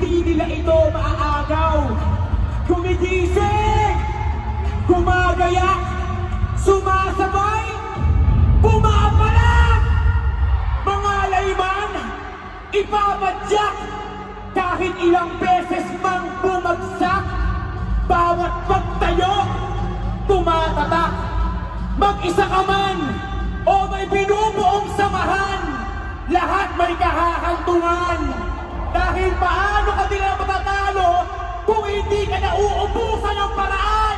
hindi nila ito maaagaw. Gumigising, gumagayak, sumasabay, bumapalag, mga layman, ipapadyak, kahit ilang beses mang bumagsak, bawat pagtayo, tumatatak. Mag-isa ka man o may binubuong samahan, lahat may kahahantungan. Dahil paano ka nila matatalo kung hindi ka nauubusan ng paraan?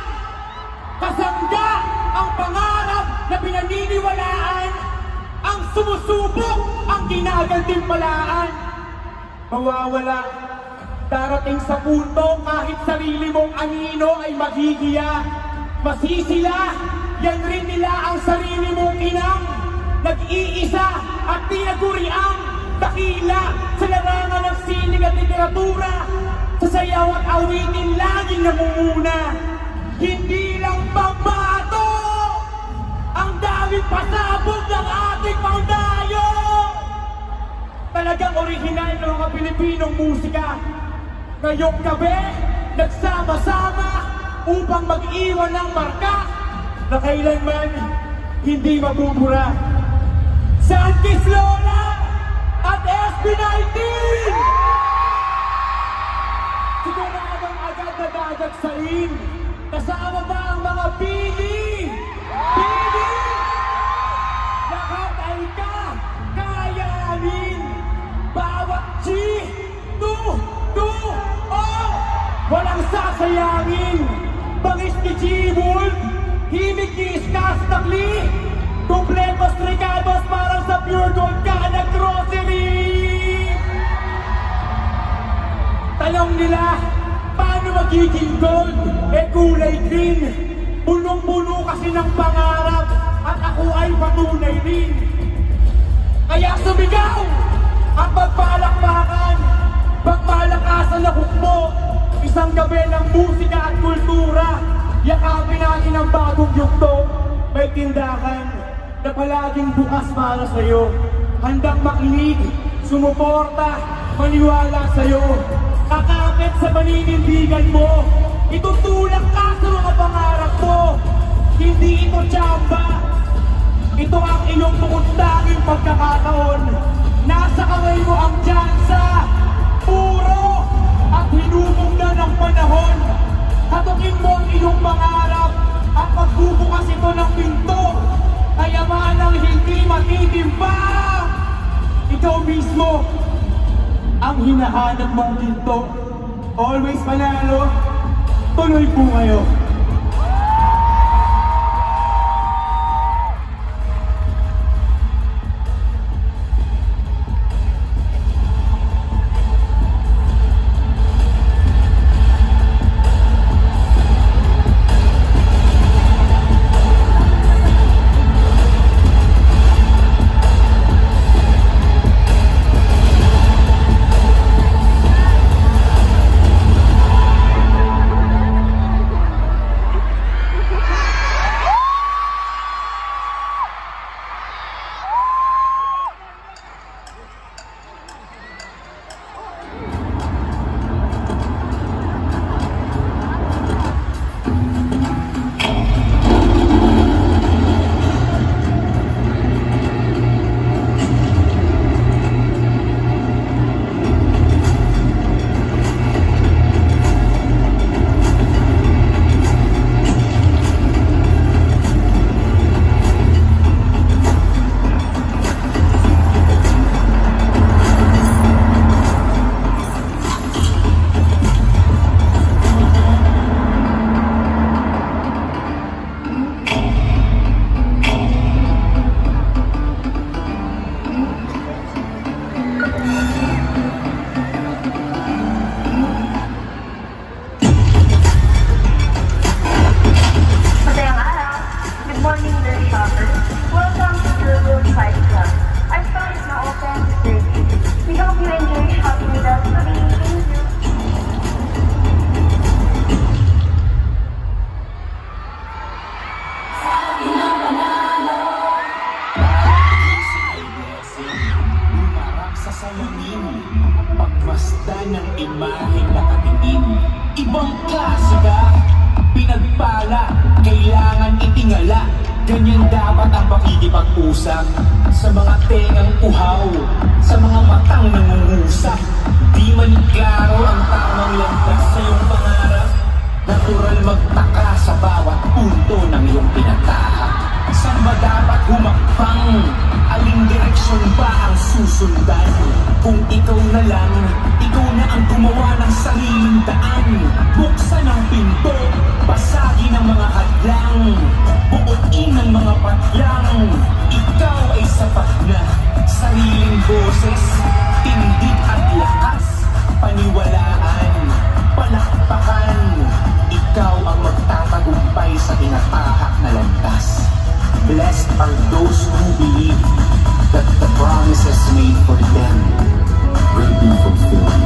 Kasangga ang pangarap na pinaniniwalaan, ang sumusubok ang ginagantimpalaan. Mawawala, darating sa punto kahit sarili mong anino ay maghihiya. Masisila, yan rin nila ang sarili mong inang. Nag-iisa at tinaguriang dakila sa larangan ng sining at literatura. Sa sayaw at awitin laging namumuna. Hindi lang pambato ang daming pasabog ng ating paundayo. Talagang orihinal ng mga Pilipinong musika. Ngayong gabi, nagsama-sama upang mag-iwan ng marka na kailanman hindi mabubura. Sanchez Lola at SB19! Siguro abang agad na dadagsain. Kasama ba ang mga pili? Pili! Lahat ay kakayanin. Bawat G, walang sasayangin. Bangis ni G-Wolf, himig ni Skastakli, kompletos regalos parang sa Pure Gold ka na grocery. Tanong nila, paano magiging gold? Kulay green. Punong-puno kasi ng pangarap at ako ay patunay rin. Kaya sumigaw at magpalakpakan, pagmalakasan na hukmo, isang gabi ng musika at kultura. Yakapin natin ang bagong yugto. May tindahan na palaging bukas para sa'yo. Handang makinig, sumuporta, maniwala sa'yo. Kakapit sa paninindigan mo. Itutulak ka sa mga pangarap mo. Hindi ito tsamba. Ito ang iyong bukod-tanging pagkakataon. Nasa kamay mo ang tsansa. Puro at hinubog na ng panahon. Hatukin mo ang iyong pangarap at magbubukas ito ng pinto. Kayamanang hindi matitimpa. Ikaw mismo ang hinahanap mong pinto. Always panalo. Tuloy po kayo. dahil nakatingin. Ibang klase ka, pinagpala, kailangan itingala. Ganyan dapat ang pakikipag-usap sa mga tengang uhaw, sa mga matang nangungusap. Di maniklaro ang tamang landas sa iyong pangarap. Natural magtaka sa bawat punto ng iyong pinatahak. Saan ba dapat humakbang? Aling direksyon ba ang susundan? Kung ikaw na lang, ikaw na ang gumawa ng sariling daan. Buksan ang pinto, basagin ang mga hadlang, buuin ang mga patlang. Ikaw ay sapat na, sariling boses, tindig at lakas, paniwalaan, palakpakan. Ikaw ang magtatagumpay sa tinatahak na landas. Blessed are those who believe that the promises made for them will be fulfilled.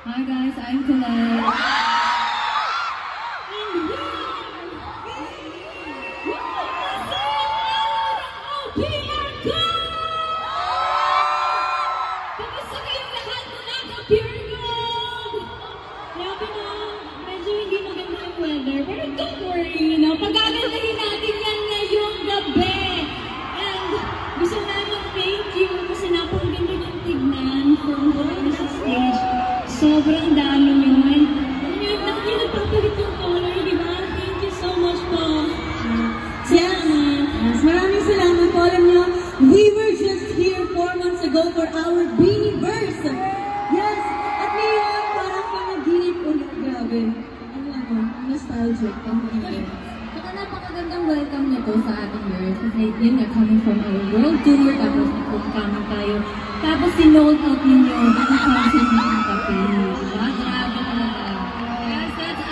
Hi guys, I'm Colette. Kamusta kayong lahat mga ka-Pure Gold? Grabe na, medyo hindi maganda yung weather, pero don't worry, pagagandahin natin yan ngayong gabi. And gusto namin thank you kasi napakaganda yung tignan from home sa stage. Sobrang dami nyo. And nakikita nagpapalit yung color, di ba? Thank you so much po. Yes, maraming salamat po. Alam nyo, we were just here 4 months ago for our Beanieverse. Yes, at ngayon, parang panaginip ulit. Grabe. Ano, nostalgic. Saka napakagandang welcome nito sa ating girls. Kasi yun nga, coming from our world tour, tapos nag-coming tayo. Tapos sinold out ninyo, ang concert ng kape. Diba? Grabe talaga. Yes, that's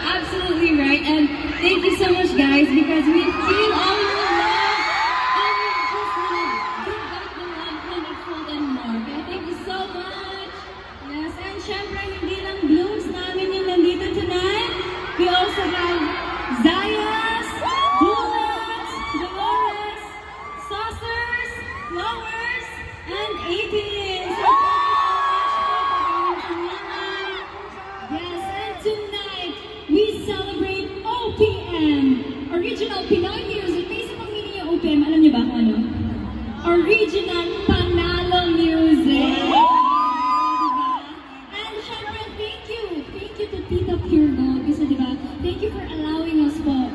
absolutely right. And thank you so much guys because we feel all your love. And we just want to give back the love hundredfold and more. Okay? Thank you so much. Yes, and syempre hindi lang blooms namin yung nandito tonight. We also have Zayas, Bullets, Dolores, Saucers, Flowers, and 18. So thank you so much for coming tonight. Yes, and tonight we celebrate OPM, Original Pinoy Music. May isa pang meaning yung OPM, alam niyo ba kung ano? Original Panalo Music. Diba? And syempre, thank you to Tita Pure Gold. Kasi diba, thank you for allowing us po,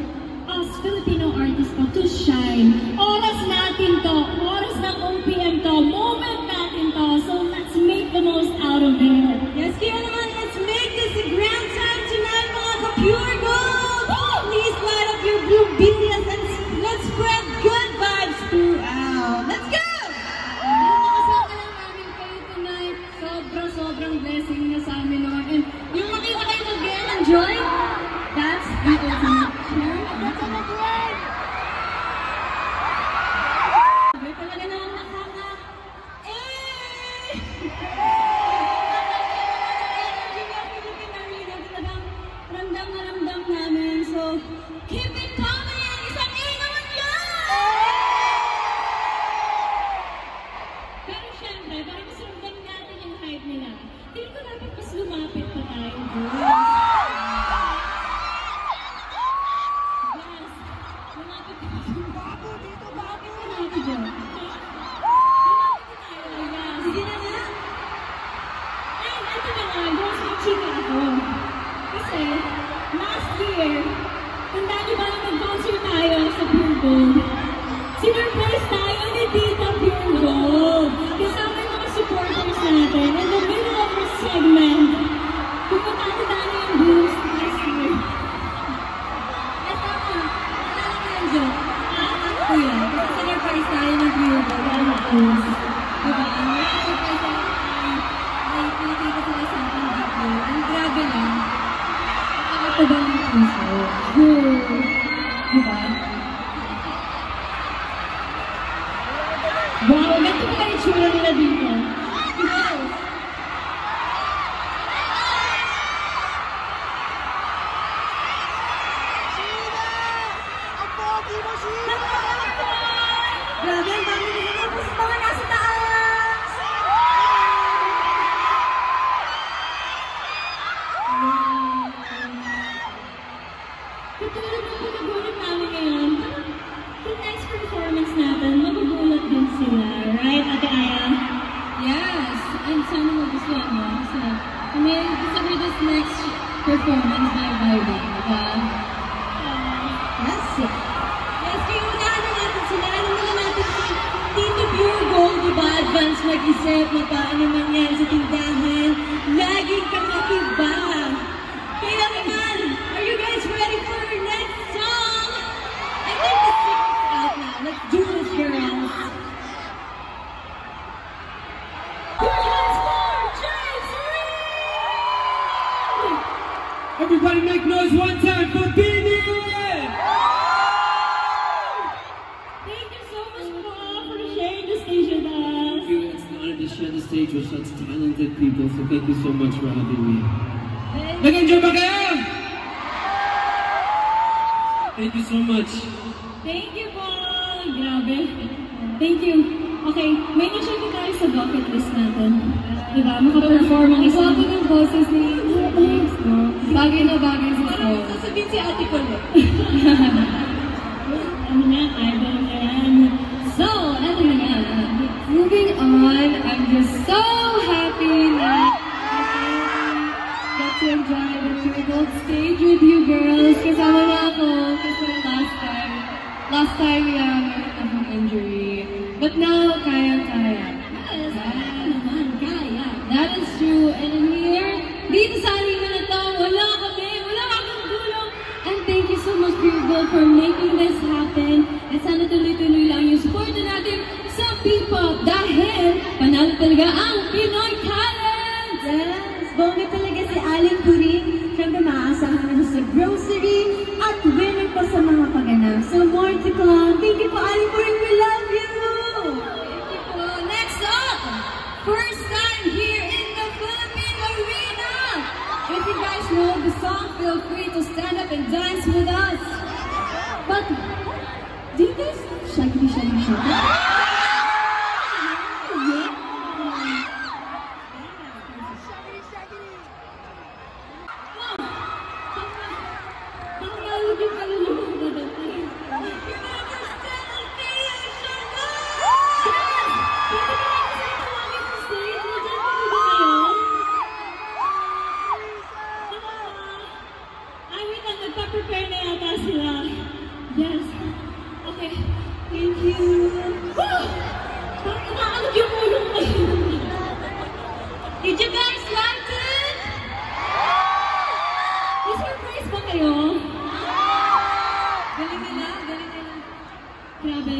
us Filipino artists po, to shine. Oras natin to, oras ng OPM to, moment natin to. So let's make the most out of it. Yes, kaya naman, let's make this a grand time tonight, mga ka-Pure Gold! Please light up your blue billions and let's spread good vibes throughout. Let's go! Nakasama lang namin kayo tonight. Sobrang blessing na sa amin naman. And yung makita kayo mag-enjoy, that's the ultimate cheer. That's all of it. Sabi talaga naman ramdam na ramdam namin. So, keep it coming! Isang A naman yan! Pero syempre, para mas ramdam natin yung hype nila, tingin ko dapat mas lumapit pa tayo. Yes, lumapit pa tayo. Lumapit pa natin dyan. Lumapit pa tayo, yes. Sige na nga! And ito na nga, girls, may chika ako. Kasi, last year, tandaan niyo ba na mag-concert tayo sa Pure Gold? Sinurprise tayo ni Tita Pure Gold. Kasama yung mga supporters natin. In the middle of our segment, pupunta ko tayo yung boost last year. Yes, tama. Tama nga yung joke. Ako yun. Kasi sinurprise tayo ng Pure Gold. Ang boost. Diba? Sinurprise tayo. Ay, pinakita sila sa ating video. Ang grabe lang. Ito ba ang puso? Diba? Wow, ganito ba yung itsura nila dito? sana magustuhan mo. Kasi, kami, gusto ko this next performance by Vibe, diba? Yes. Yes, kaya unahan na natin sila. Alam na natin si Tito Pure Gold, diba? Advance mag-isip na paano mangyari sa tindahan. Laging kakatiba. Kaya naman, are you guys ready for our next song? I think the secret's out now. Let's do this, girls. Your hands for James Reed! Everybody make noise one time for Beanie! Thank you so much for sharing the stage with us. Thank you. It's an honor to share the stage with such talented people, so thank you so much for having me. Nag-enjoy ba kayo? Thank you so much. Thank you po! Grabe. Thank you. Okay, may na-check tayo sa bucket list natin. Diba? Makaperform ang isang... Wapo ng boses ni James, no? Bagay na bagay sa song. Sasabihin si Ate Colette. Ano na, idol na yan. So, ano na nga. Moving on, I'm just so happy na get to enjoy the Pure Gold stage with you girls. Kasama na ako kasi last time meron akong injury. But now, kaya-kaya. Yes, naman, kaya. That is true. And in here, dito sa aling na ito, wala akong tulong. And thank you so much, Pure Gold, for making this happen. At sana tuloy-tuloy lang yung support natin sa P-pop dahil panalo talaga ang Pinoy talent! Yes, bongga talaga si Aling Puring. Siyempre maaasahan naman sa grocery at winner pa sa mga paganap. So more to come. Thank you po, Aling Puring. We love you! Thank you po. Next up, first time here in the Philippine Arena. If you guys know the song, feel free to stand up and dance with us. But, do you guys shaggy? Nagpa-prepare na yata sila. Yes. Okay. Thank you. Bakit nakaalog yung ulo ko? Did you guys like it? May surprise ba kayo? Galing nila. Grabe.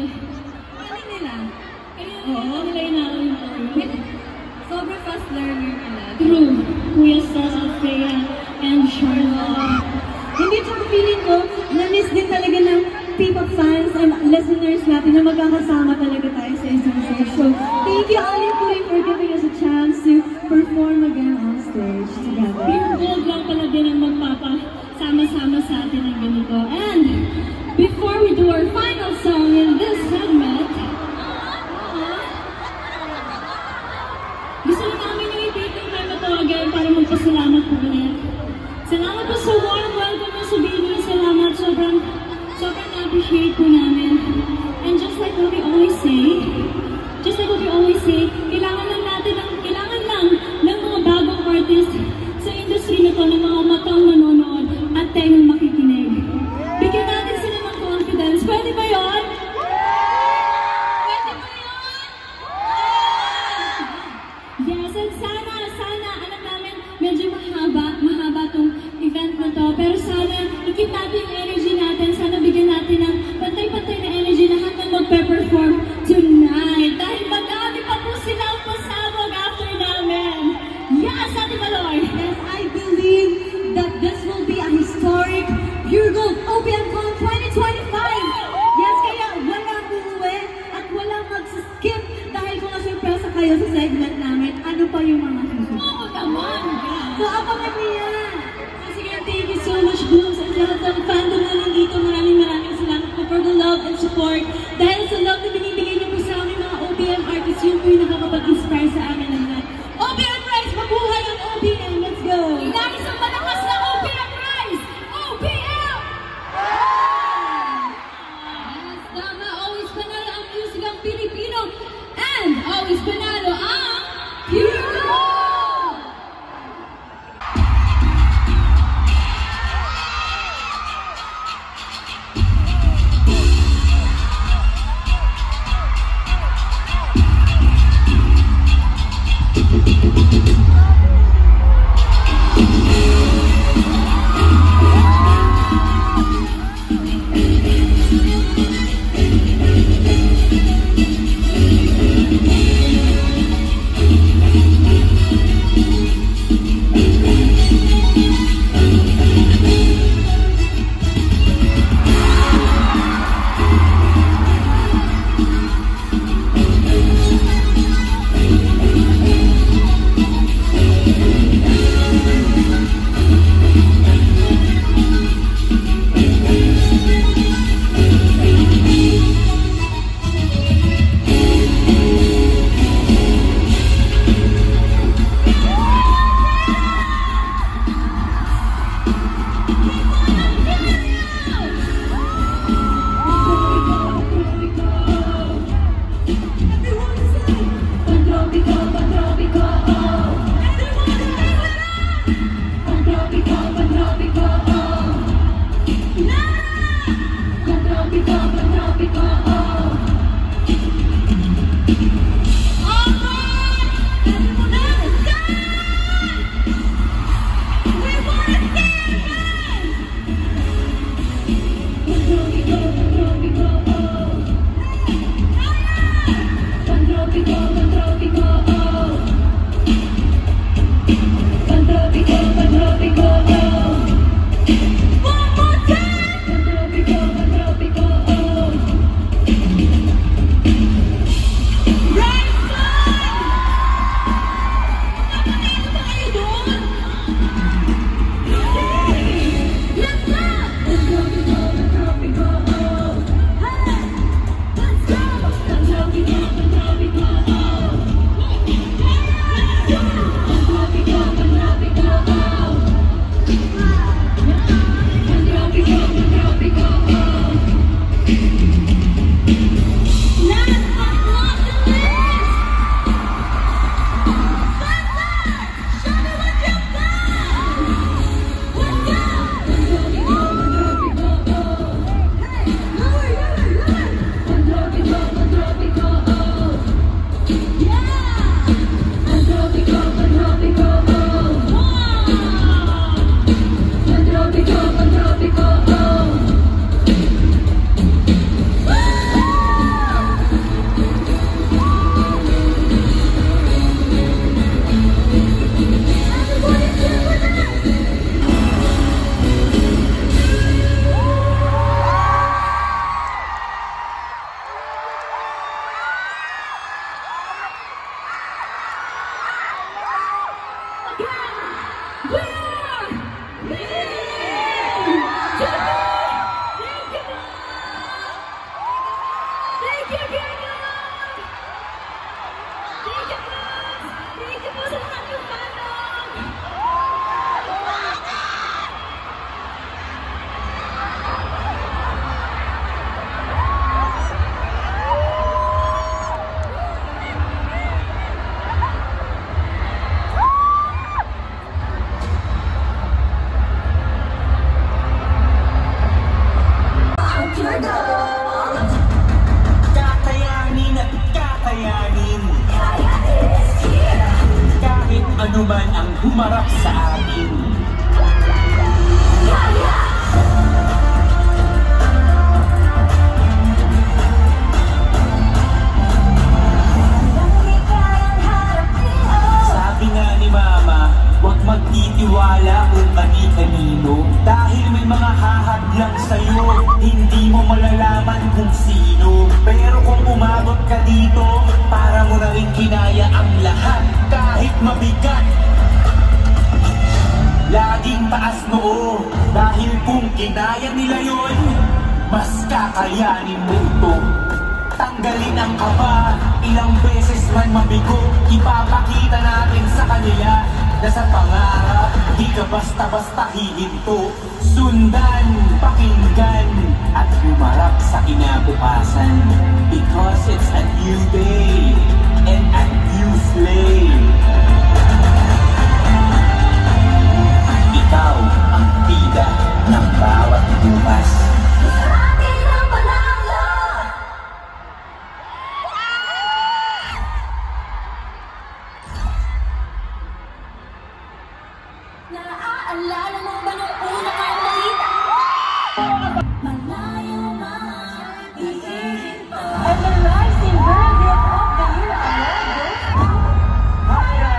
Galing nila. Oo, nila inaaral yung ulo. Sobrang fast learner nila. True. Kuya Stas at Freya and Charlotte. Hindi, tsaka feeling ko, na-miss din talaga ng P-pop fans and listeners natin na magkakasama talaga tayo sa isang stage. So, thank you, Aling Puring, for giving us a chance to perform again on stage together. Pure Gold lang pala din ang magpapasama-sama sa atin ng ganito. And, before we do our final song in this segment, gusto na namin yung i-take yung time na to again para magpasalamat po ulit. Salamat po sa warm welcome mo sa Bini. Salamat. Sobrang na-appreciate po namin. And just like what we always say, kailangan lang ng mga bagong artist sa industry na to, ng mga matang nanonood at tengang makikinig. Bigyan natin sila ng confidence. Pwede ba yun? Pwede ba yun? Yes, and sana, alam namin, medyo mahaba tong event na to, pero sana ikip natin yung energy natin, sana bigyan natin ng pantay-pantay anuman ang humarap sa atin. Sabi nga ni Mama, huwag magtitiwala kung kani-kanino, dahil may mga hahadlang sa'yo, hindi mo malalaman kung sino. Pero kung umabot ka dito, para mo na rin kinaya ang lahat, kahit mabigat. Laging taas noo, dahil kung kinaya nila yon, mas kakayanin mo ito. Tanggalin ang kaba, ilang beses man mabigo, ipapakita natin sa kanila na sa pangarap, di ka basta-basta hihinto. Sundan, pakinggan, at humarap sa kinabukasan. Because it's a new day, and a new slave. Ikaw ang bida ng bawat bukas. Naaalala mo ba nung una kang nakita? Malayo man, iisip mo. And the Rising Girl Group of the Year Award goes to Haya!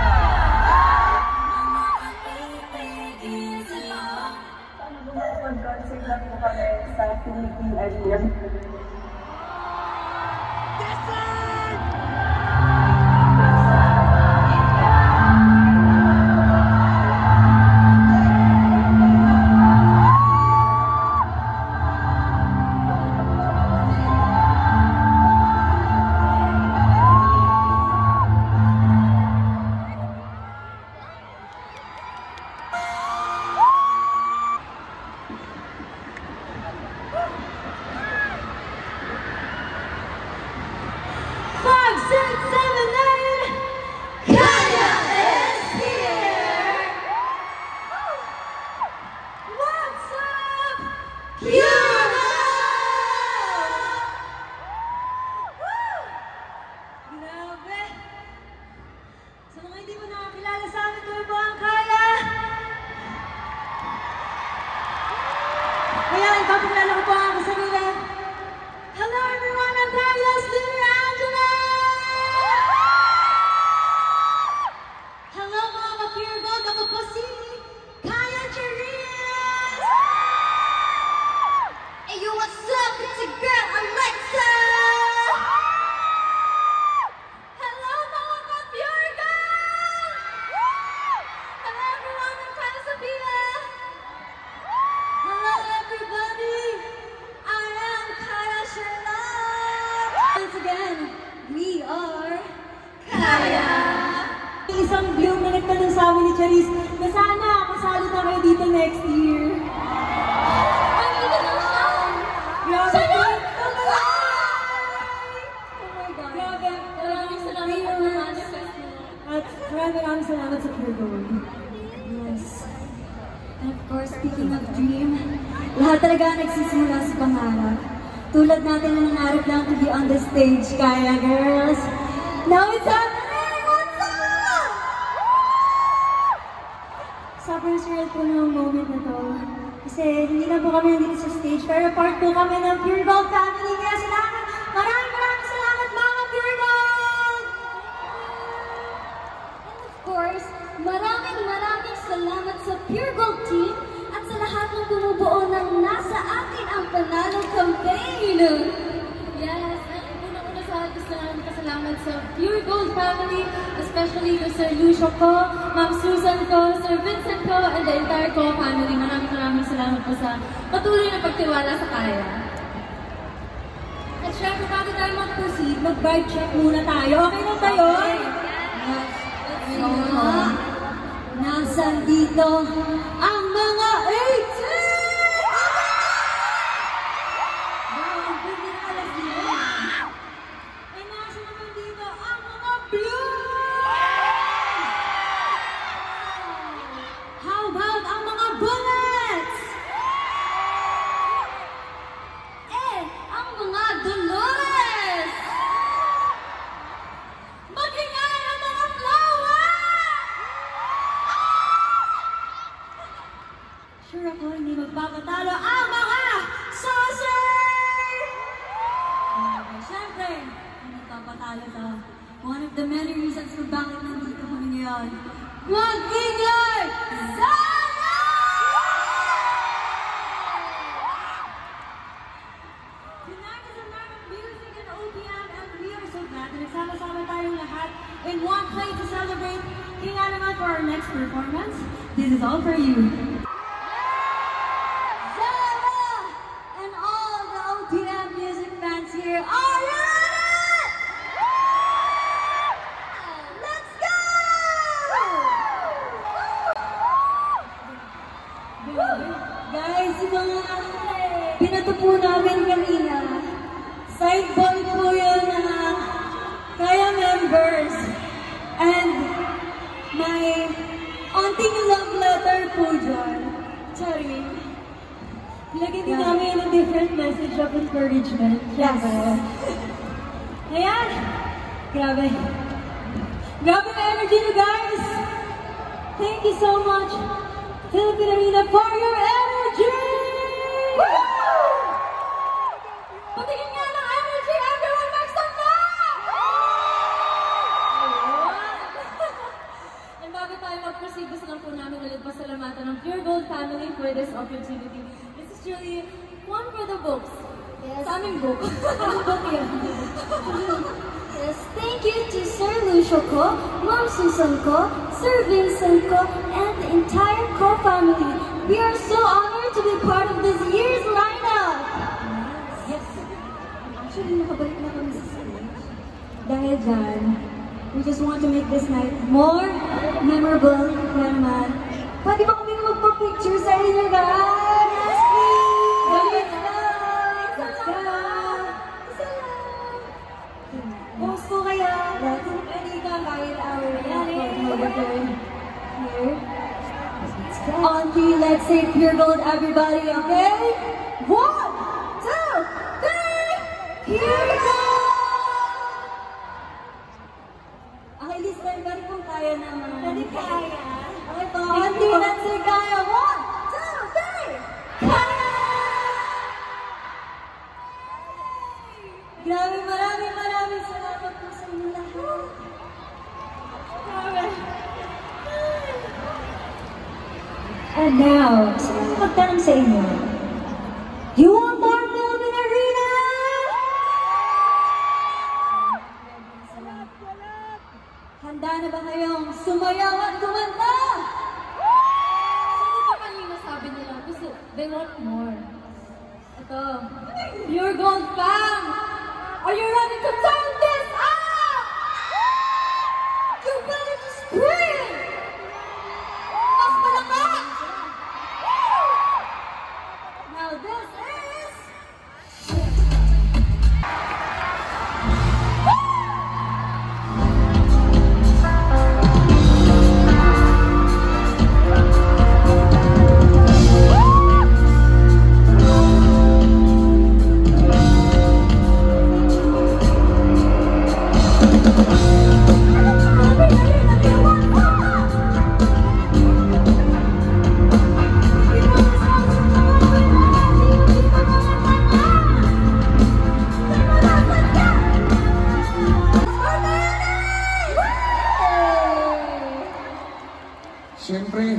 Mga kapipigil sila. Mag-concert lang po kami sa Philippine Arena. Grabe! Sa mga hindi mo nakakilala sa amin, kami po ang Kaya! Kaya, ipapakilala ko po ang aking sarili. Hello everyone, I'm Kaya's Luna Angela! Hello mga ka-Pure Gold, ako po si Kaya Cherise! Hey yo, what's up? It's your girl, Alexa! Hello mga ka-Pure Gold! Hello everyone, I'm Kaya Sophia! Hello everybody! I am Kaya Charlotte! Once again, we are Kaya! Isang bloom na nagtanong sa amin ni Charis na sana kasali na kayo dito next year. Ay, dito na siya! Grabe! Oh my God! Grabe! Maraming salamat po naman sa festival. At maraming salamat sa Pure Gold. Yes. And of course, speaking of dream, lahat talaga nagsisimula sa pangarap. Tulad natin na nangarap lang to be on the stage, Kaya girls. Now it's happening! What's up? Sobrang surreal po ng moment na to. Kasi hindi na po kami nandito sa stage, pero part po kami ng Pure Gold family. Kaya salamat! Maraming salamat mga Pure Gold! And of course, maraming salamat sa Pure Gold team at sa lahat ng bumubuo ng Nasa Atin ang Panalo campaign. Yes, at unang-una sa lahat, gusto namin pasalamat sa Pure Gold family, especially to Sir Lucio ko, Ma'am Susan ko, Sir Vincent ko, and the entire ko family. Maraming salamat po sa patuloy na pagtiwala sa Kaya. At syempre, bago tayo mag-proceed, mag-vibe check muna tayo. Okay na tayo? Yes. So, nasan dito ang mga 18? Wow, ang pwede na alas dito. Eh, nasan naman dito ang mga blue? How about ang mga bullets? Ang mga Dolores! Magingay ang mga flowers! Sure ako, hindi magpapatalo ang mga saucer! Siyempre, hindi magpapatalo to. One of the many reasons kung bakit nandito kami ngayon. Magingay! Sana! Tonight is a night of music and OPM, and we are so glad na nagsama-sama tayong lahat in one place to celebrate. Kaya nga naman for our next performance, this is all for you. Zara and all the OPM music fans here, are you ready? Let's go! Guys, yung mga pinato po namin kanina, side boy po yun na Kaya members. And may onting love letter po dyan. Sorry. Lagyan din namin a different message of encouragement. Yes. Ayan. Grabe. Grabe na energy nyo, guys. Thank you so much, Philippine Arena, for your energy! Patingin nga ng energy! Everyone make some noise! And bago tayo mag-proceed, gusto lang po namin ulit pasalamatan ng Pure Gold family for this opportunity. This is truly one for the books. Yes. Sa aming book. Book yun. Yes, thank you to Sir Lucio ko, Ma'am Susan ko, Sir Vincent ko, and the entire Ko family. We are so honored to be part of this year's lineup. Yes. Actually, nakabalik na kami sa stage. Dahil dyan, we just want to make this night more memorable. Kaya naman, pwede ba kami magpa-picture sa inyo, guys? Yes, please! Let's go! Post ko kaya. Ready ka kahit our here. On the Let's Say Pure Gold everybody, okay? 1, 2, 3, here we go! Okay, this time, bari kung kaya naman. Bari kaya? Okay po, hindi natin kaya. 1, 2, 3, kaya! Grabe, maraming salamat po sa inyo lahat. And now, gusto ko magtanong sa inyo. You want more Philippine Arena? Handa na ba kayong sumayaw at kumanta? Sino ba kanina sabi nila? Gusto, they want more. Ito, Pure Gold fam! Are you ready to turn this up? You better just scream! Mas malakas! Now this is... Siyempre,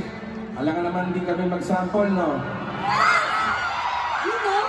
alangan naman din kami mag-sample, no? You know?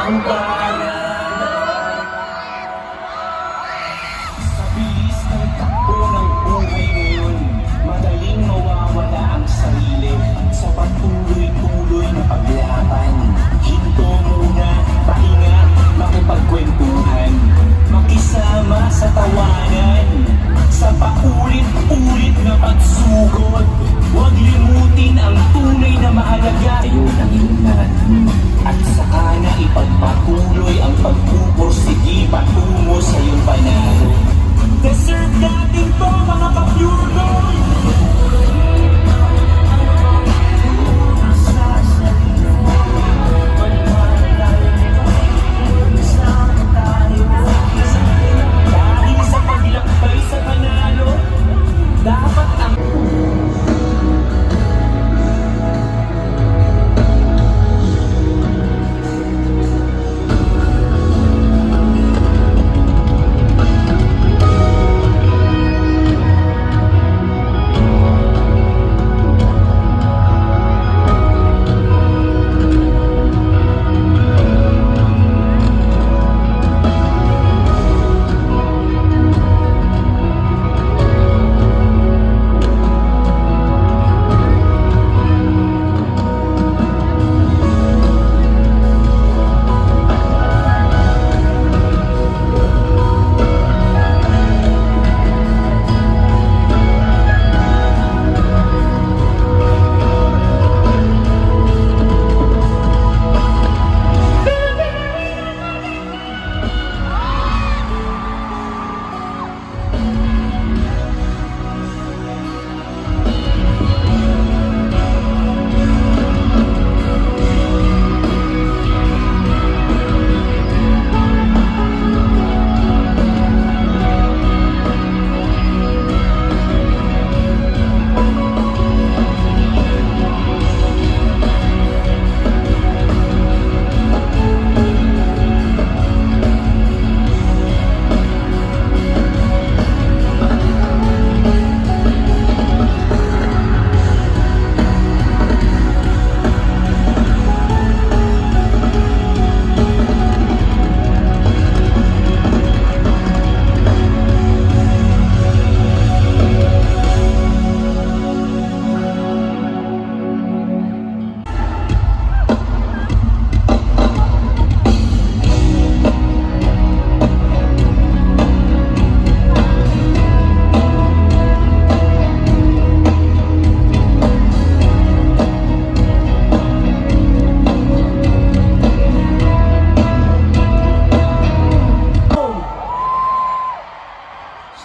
Ang bayaran sa bilis ng takbo ng buhay ngayon, madaling mawawala ang sarili sa patuloy-tuloy na paglaban. Hinto muna, pahinga, makipagkwentuhan, makisama sa tawanan, sa paulit-ulit na pagsugod. Huwag limutin ang tunay na mahalaga. Ayun ang ilan. At saka na ipagpatuloy ang pagpupursigi patungo sa iyong panalo. Deserve natin to, mga ka-Pure Gold!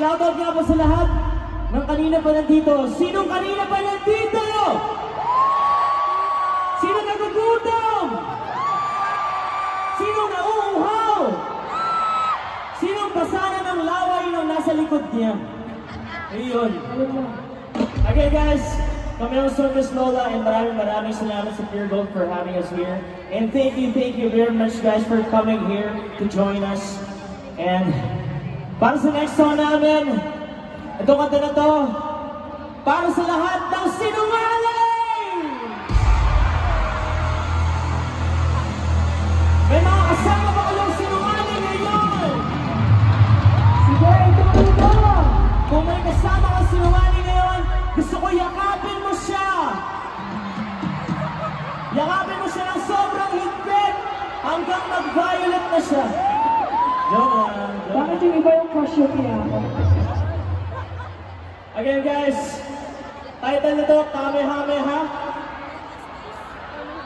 Shoutout nga po sa lahat ng kanina pa nandito. Sinong kanina pa nandito? Sino nagugutom? Sinong nauuhaw? Sinong basana ng laway nung nasa likod niya? Ayun. Okay guys, kami ang Circus Lola and maraming salamat sa Pure Gold for having us here. And thank you very much guys for coming here to join us. And para sa next song namin, itong kanta na to, para sa lahat ng sinungaling! May mga kasama ba kayong sinungaling ngayon? Sige, ito. Kung may kasama kang sinungaling ngayon, gusto ko yakapin mo siya. Yakapin mo siya ng sobrang higpit hanggang mag-violet na siya. Joke lang. Bakit yung iba yung crush yung ako? Again guys, title nito, Kamehameha.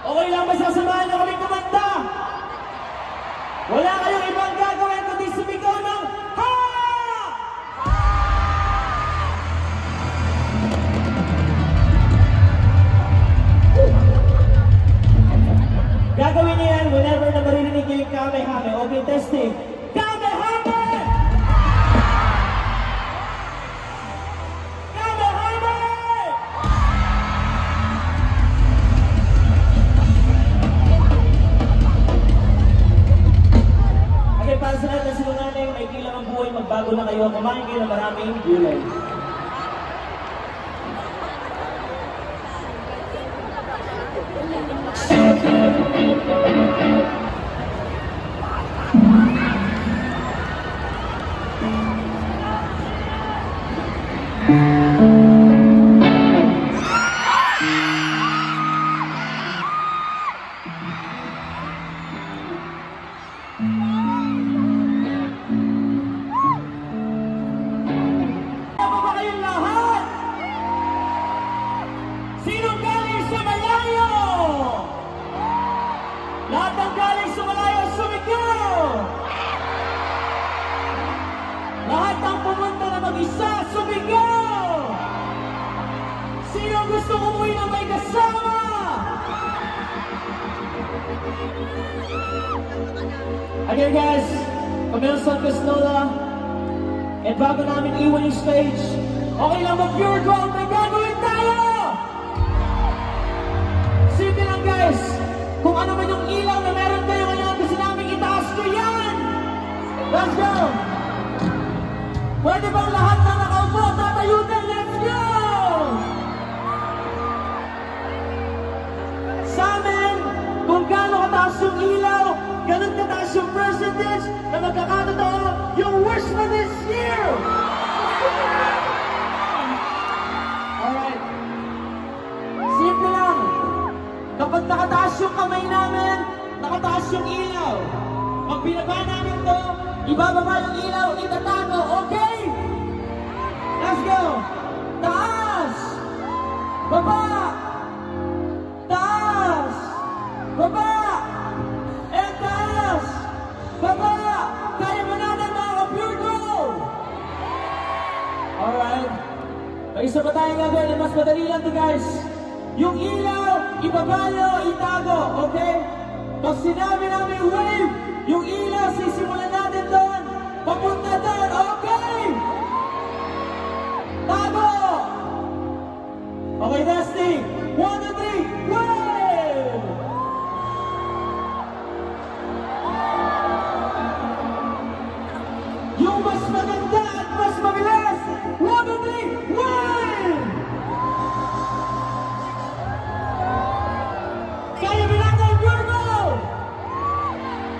Okay lang ba sasamahan niyo kami kumanta? Wala kayong ibang gagawin kundi sumigaw ng ha! Gagawin niyo yan whenever na maririnig niyo yung Kamehameha. Okay, testing. Kamehameha! Para sa lahat ng sinungaling, may kilang ang buhay, magbago na kayo, kumain kayo ng maraming gulay. Lahat ng galing sa malayo, sumigaw! Lahat ng pumunta na mag-isa, sumigaw! Sino gusto umuwi na may kasama? Again guys, kami ang Circus Lola. And bago namin iwan yung stage, okay lang mag-Pure Gold, may gagawin tayo! Simple lang guys! Kung ano man yung ilaw na meron kayo ngayon, gusto namin itaas ko yan! Let's go! Pwede bang lahat na nakaupo, tatayo din? Let's go! Sa amin, kung gaano kataas yung ilaw, ganun kataas yung percentage na magkakatotoo yung wish for this year! Alright. Simple lang. Kapag nakataas yung kamay namin, nakataas yung ilaw. Pag binaba namin to, ibababa yung ilaw, itatago, okay? Let's go! Taas! Baba! Taas! Baba! And taas! Baba! Kaya mo natin mga ka-Pure Gold! Alright. May isa pa tayong gagawin, mas madali lang to guys. Yung ilaw, ibabalo, itago, okay? Pag sinabi namin wave, yung ilaw, sisimulan natin doon, papunta doon, okay? Tago! Okay, Dusty, 1, 2, 3, wave! Yung mas maganda at mas mabilis, 1, 2, 3, wave!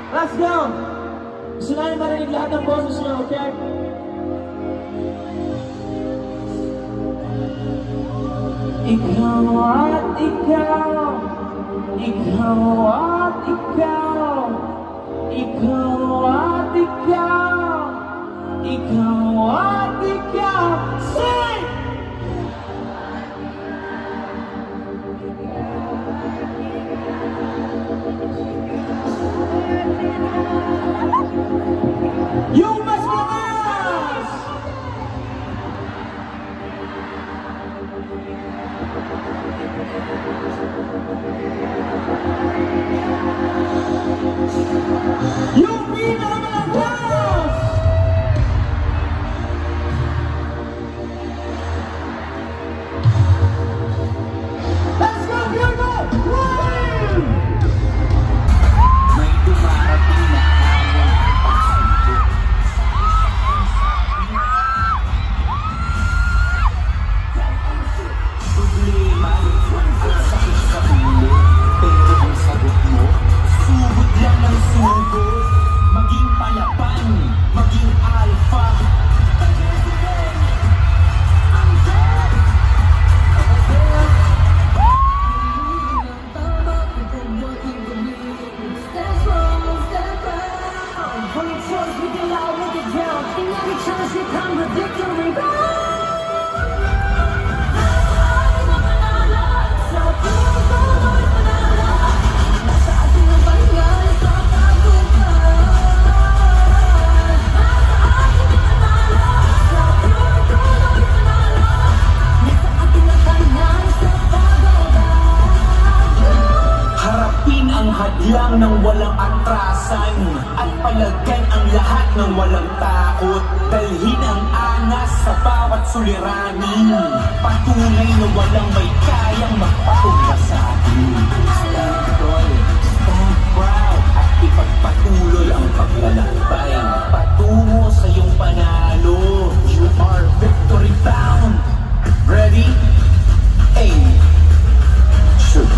Let's go! Gusto namin marinig lahat ng boses niyo, okay? Ikaw at ikaw, ikaw at ikaw, ikaw at ikaw, ikaw at ikaw, sing! Yung mas malakas! come the victory bells. Harapin ang hadlang ng walang atrasan at palagyan ang lahat ng walang takot. Dalhin ang angas sa bawat suliranin, patunay na walang may kayang magpatumba sa atin. Stand tall, stand proud, at ipagpatuloy ang paglalakbay patungo sa iyong panalo. You are victory bound. Ready? Aim. Shoot.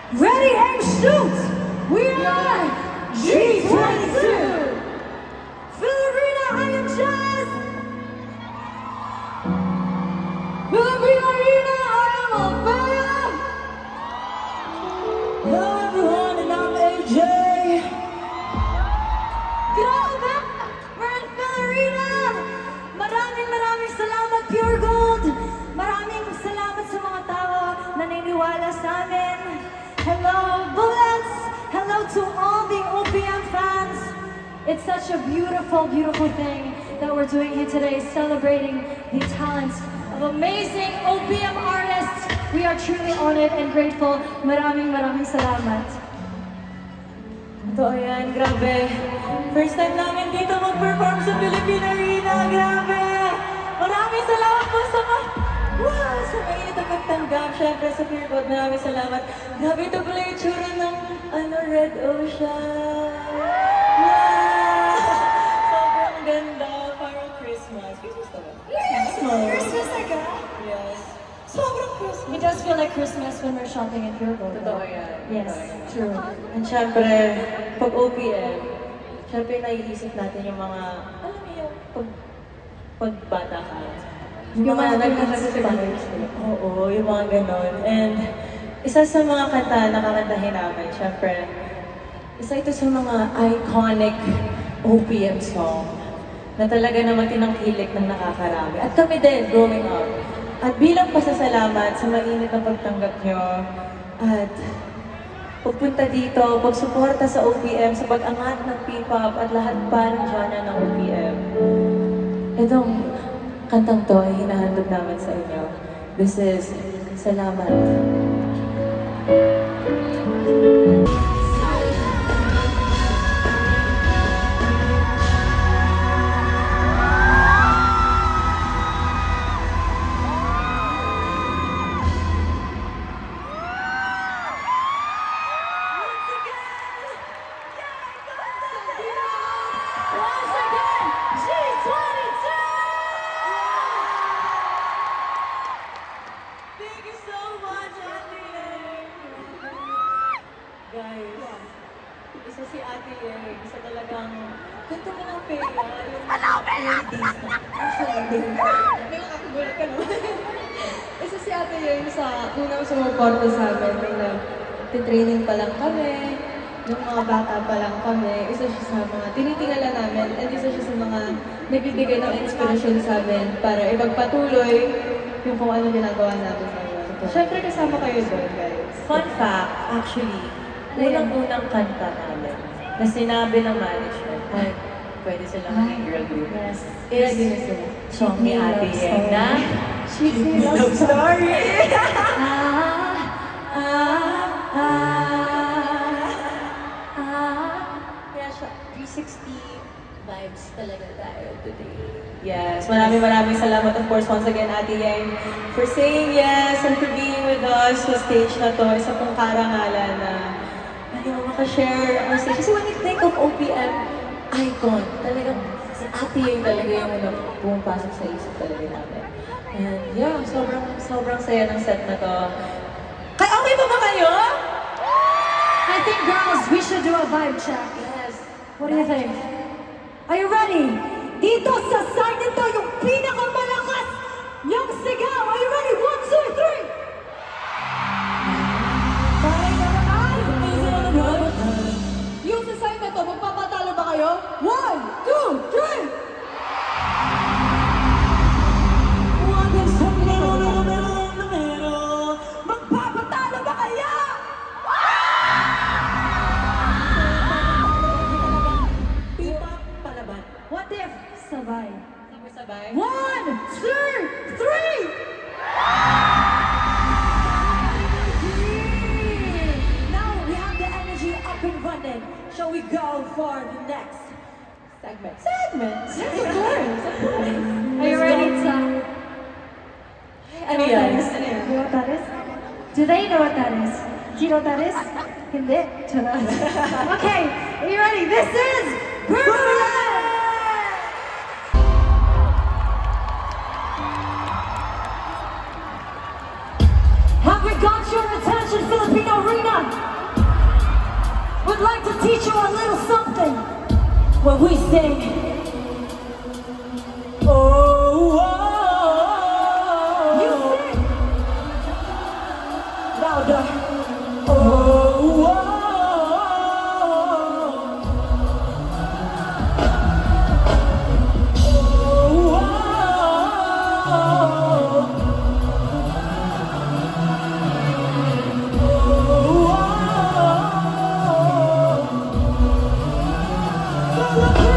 Ready, aim, shoot! We are G22! Philharena, I am Jazz! Philippine Arena, I am Althea! Hello everyone, and I'm AJ! Grabe! We're in Philharena! Maraming salamat, Pure Gold! Maraming salamat sa mga tao na naniniwala sa amin. Hello, Bullets! Hello to all the OPM fans! It's such a beautiful, beautiful thing that we're doing here today, celebrating the talents of amazing OPM artists. We are truly honored and grateful. Maraming salamat. Ito, ayan, grabe. First time namin dito mag-perform sa Philippine Arena, grabe! Maraming salamat po sa sa mainit ang pagtanggap. Siyempre sa Pure Gold, maraming salamat. Grabe, ito pala yung tsura ng Red Ocean. Wow! Sobrang ganda. Parang Christmas. Christmas naman. Christmas agad? Yes. Sobrang Christmas. It does feel like Christmas when we're shopping at Pure Gold. Totoo yan. Yes, true. And siyempre, pag OPM, siyempre naiisip natin yung mga, alam mo yung pagbata ka. Yung mga nag-inspires. Oo, yung mga ganon. And isa sa mga kanta na kakantahin namin, syempre, isa ito sa mga iconic OPM song na talaga naman tinangkilik ng nakakarami. At kami din, growing up. At bilang pasasalamat sa mainit na pagtanggap nyo at pagpunta dito, pagsuporta sa OPM, sa pag-angat ng P-pop at lahat pa ng genre ng OPM. Itong kantang to ay hinahandog namin sa inyo. This is Salamat. Isa si Ate Yeng, isa talagang ganito mga pera, yung ladies na. Actually, nakakagulat ka naman. Isa si Ate Yeng sa unang sumuporta sa amin, nung training pa lang kami, nung mga bata pa lang kami, isa siya sa mga tinitingala namin, at isa siya sa mga nagbibigay ng inspirasyon sa amin para ipagpatuloy yung kung ano ginagawa natin sa ngayon. Siyempre kasama kayo doon, guys. Fun fact, actually, unang-unang kanta namin na sinabi ng management ay pwede silang maging girl group. Yes. Is song ni Ate Yeng na Cheesy Love Story! Kaya siya, 360 vibes talaga tayo today. Yes, maraming salamat of course once again Ate Yeng for saying yes and for being with us sa stage na to. Isa pong karangalan na hindi mo makashare ang stage. Kasi when you think of OPM icon, talagang si Ate Yeng talaga yung pumapasok sa isip talaga namin. And yeah, sobrang saya ng set na to. Kaya okay pa ba kayo? I think, girls, we should do a vibe check. Yes. What do you think? Are you ready? Dito sa side nito, yung pinakamalakas niyong sigaw. Are you ready? 1, 2, 3! Kaya na naman! Yung sa side na to, magpapatalo ba kayo? 1, 2, 3! Magpapatalo ba kayo? What if sabay? Sabay. 1, 2, 3! Now we have the energy up and running. Shall we go for the next segment? Segments. Yes, of course. Are you ready to... Ano yan? You know what that is? Do they know what that is? Do you know what that is? Hindi. Charot. Okay, are you ready? This is Boomerang! Have we got your attention, Filipino Arena? Would like to teach you a little something when we sing. Oh, you sing louder. Look at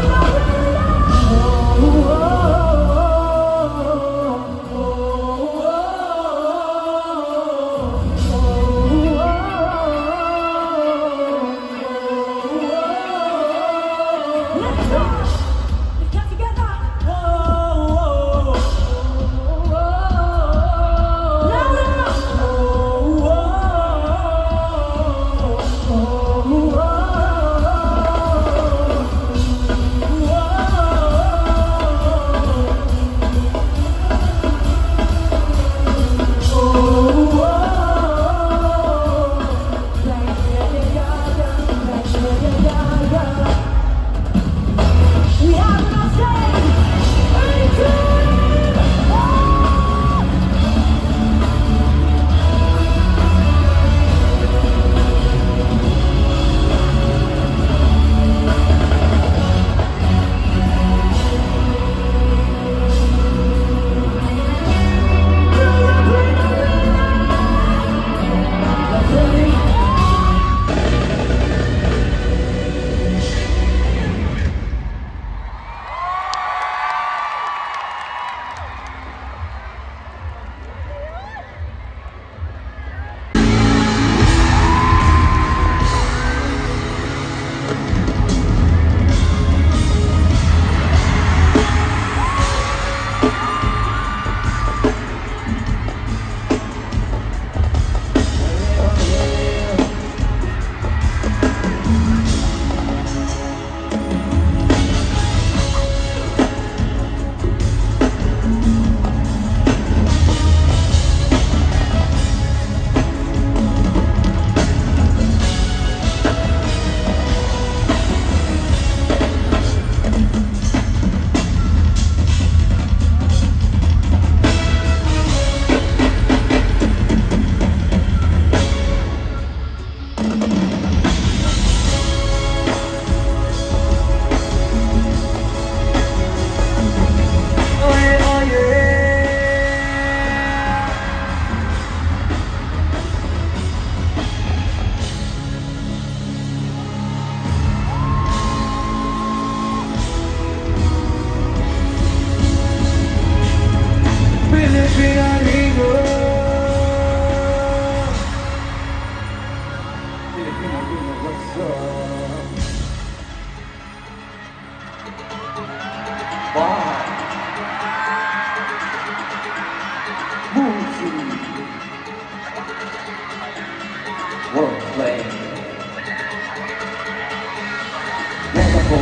On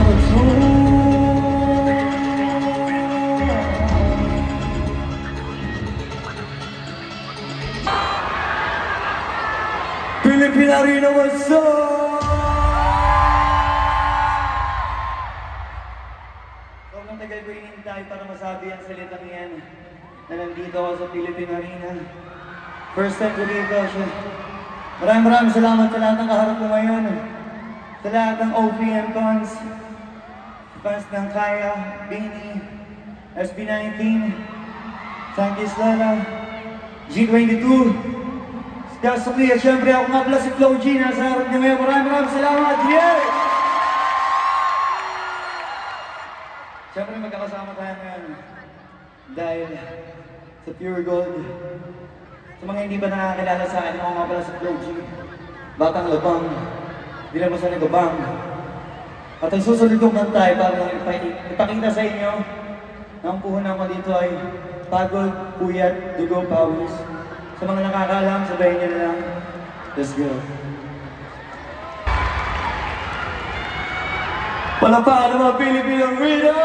the throne. Philippine Arena, what's up? Sobrang tagal ko hinintay para masabi ang salitang yan na nandito ako sa Philippine Arena. First time ko dito siya. Maraming salamat sa lahat ng kaharap ko ngayon. Sa lahat ng OPM fans. Fans ng Kaya, Bini, SB19, Sankis Lala, G22, Stasumi, at syempre ako nga pala si Flo G. Nasa harap niyo ngayon. Maraming salamat. Yeah! Syempre magkakasama tayo ngayon dahil sa Pure Gold. Sa mga hindi ba nakakilala sa akin, ako nga pala si Flo G. Batang Labang, di lang mo sa nagabang. At ang susunod kong kantay para ipakita sa inyo na ang puhunan ko dito ay pagod, puyat, dugo, pawis. Sa mga nakakaalam, sabayin niyo na lang. Let's go. Wala pa ang mga Pilipinong Rita!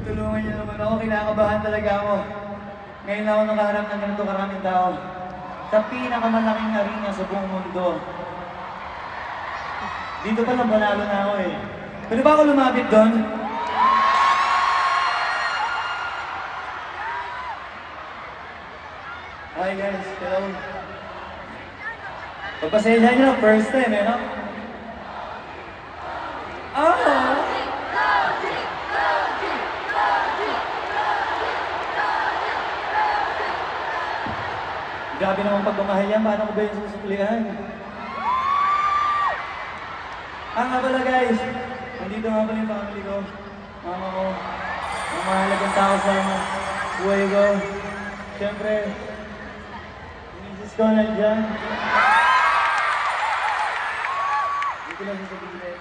Tulungan niyo naman ako, kinakabahan talaga ako. Ngayon ako nakaharap ng ganito karaming tao. Sa pinakamalaking arena sa buong mundo. Dito pa lang panalo na ako eh. Pwede ba ako lumapit doon? Hi guys, hello. Pagpasensya nyo, first time eh, no? Grabe naman pagmamahal yan, paano ko ba yung susuklihan? Nga pala guys, nandito nga pala yung family ko. Mama ko, ang mahalagang tao sa buhay ko. Siyempre, misis ko nandyan. Dito lang sa gilid.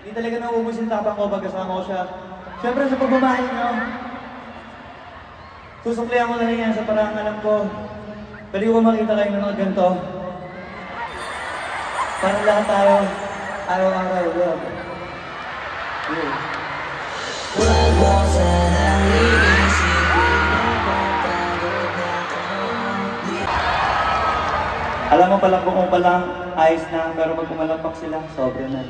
Di talaga nauubos yung tapang ko pag kasama ko siya. Siyempre sa pagmamahal nyo, susuklihan ko na rin yan sa parang alam ko. Pwede ko makita kayo ng mga ganito. Parang lahat tayo, araw-araw, love. Alam mo palang kung palang ayos na, pero pag pumalampak sila, sobra na.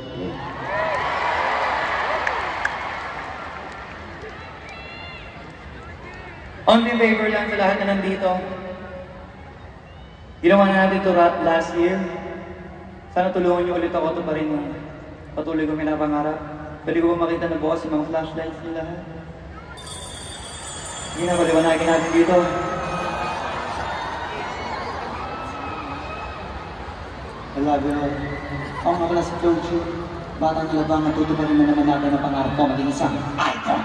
Only favor lang sa lahat na nandito. Ginawa na natin ito last year. Sana tulungan niyo ulit ako ito pa rin yung patuloy kong pinapangarap. Pwede ko ba makita na bukas yung mga flashlights nila? Hindi na, paliwanagin natin dito. I love you all. Ako nga pala si Flo G. Batang Labang, natutuparin mo naman natin ang pangarap ko maging isang icon.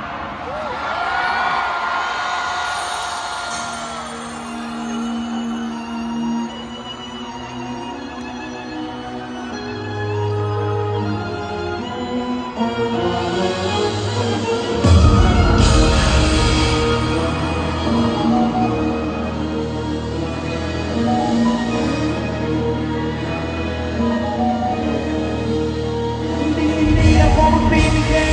Hindi ako magbibigay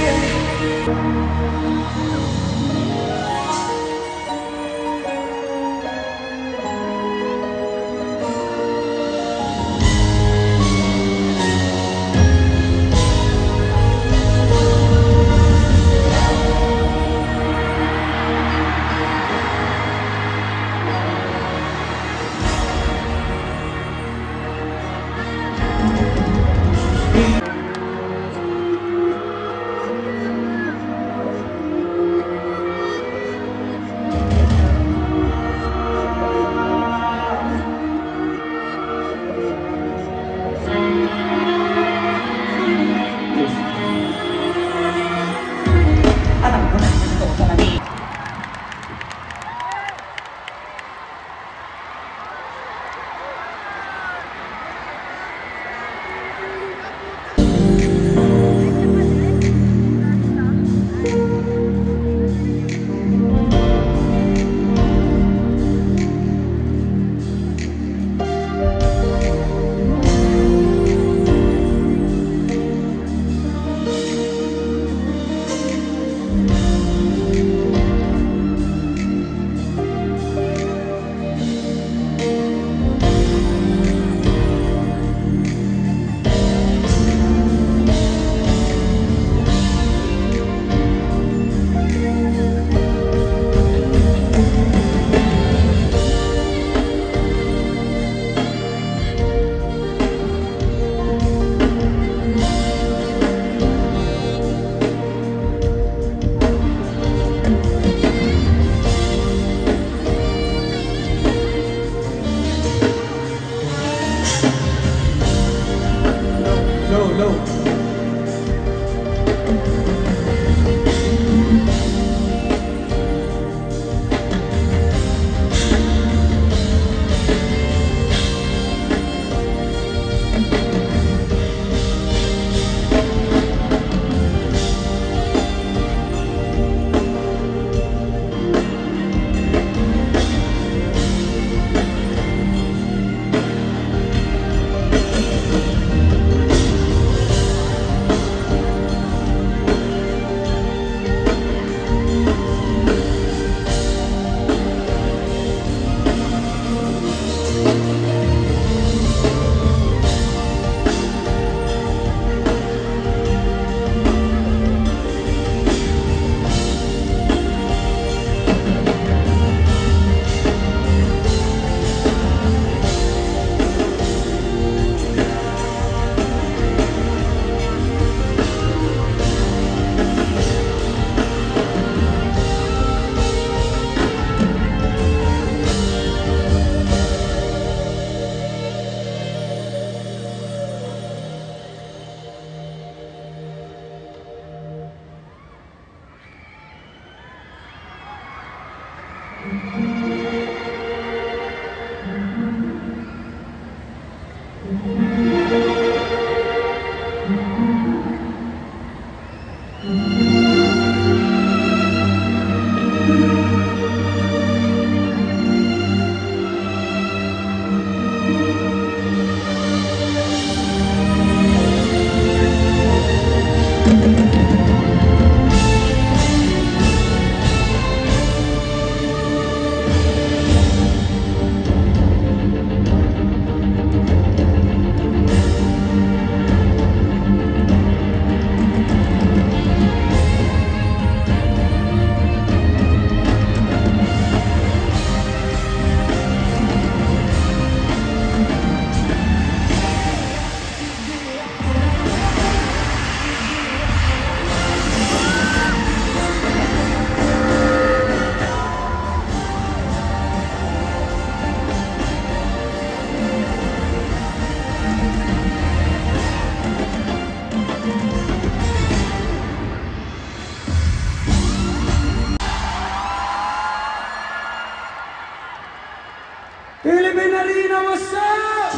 Arena, what's up?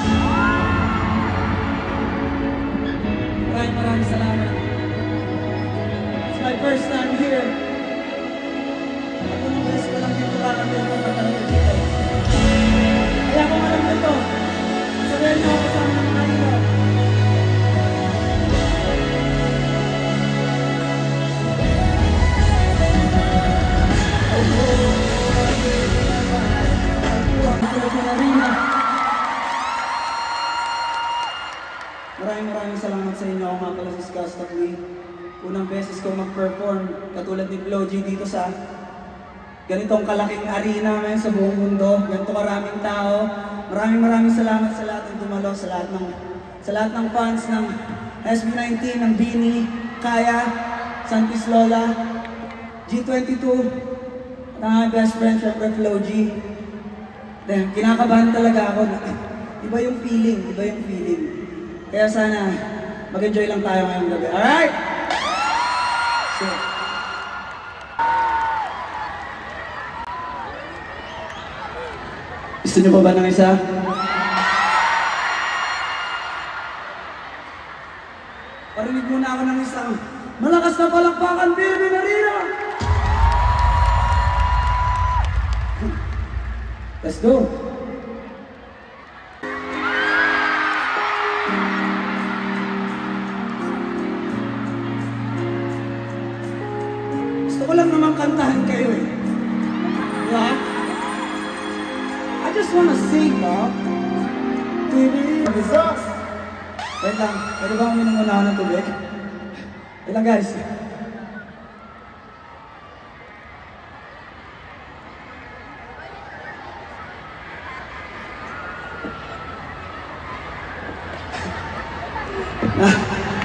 Maraming salamat. It's my first time here. Ako nung best ko lang dito kakabili ko pagkakabili dito. Kaya kung alam nito, sabihin niyo ako sa mga kanila. Maraming salamat sa inyo. Ako nga pala si Skasta Queen. Unang beses ko mag-perform katulad ni Flo G dito sa ganitong kalaking arena sa buong mundo. Ganito karaming tao. Maraming salamat sa lahat ng dumalo, sa lahat ng fans ng SB19, ng Bini, Kaya, Santis Lola, G22, ng best friend, syempre Flo G. Kinakabahan talaga ako. Iba yung feeling. Kaya sana mag-enjoy lang tayo ngayong gabi. Alright? So, gusto niyo pa ba ng isa? Parinig muna ako ng isang malakas na palakpakan, Philippine Arena! Let's go! Gusto ko lang naman kantahan kayo eh. Diba? I just wanna sing, no? Wait lang, pwede ba uminom muna ako ng tubig? Wait lang guys.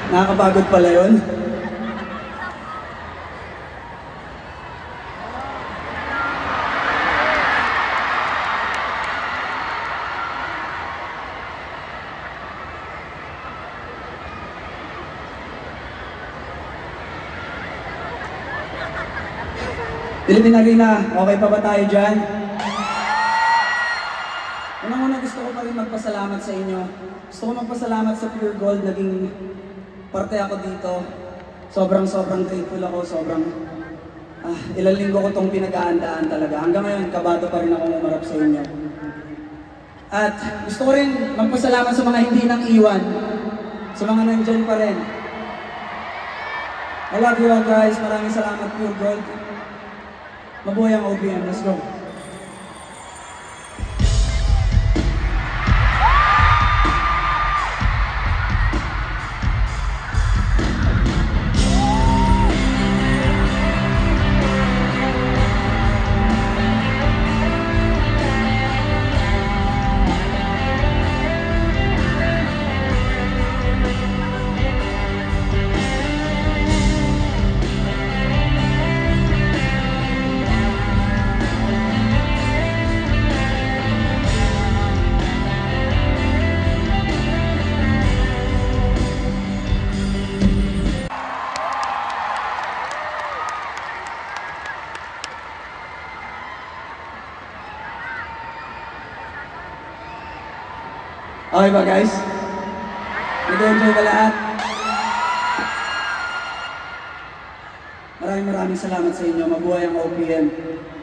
Nakakapagod pala yun. Philippine Arena, okay pa ba tayo dyan? Unang-una gusto ko pa rin magpasalamat sa inyo. Gusto ko magpasalamat sa Pure Gold, naging parte ako dito. Sobrang grateful ako, ilang linggo ko itong pinag-aandaan talaga. Hanggang ngayon, kabado pa rin ako umarap sa inyo. At gusto ko rin magpasalamat sa mga hindi nang iwan, sa mga nandyan pa rin. I love you all guys, maraming salamat Pure Gold. Mabuhay ang OPM, let's go! Okay ba guys? Nag-enjoy ba lahat? Maraming salamat sa inyo. Mabuhay ang OPM.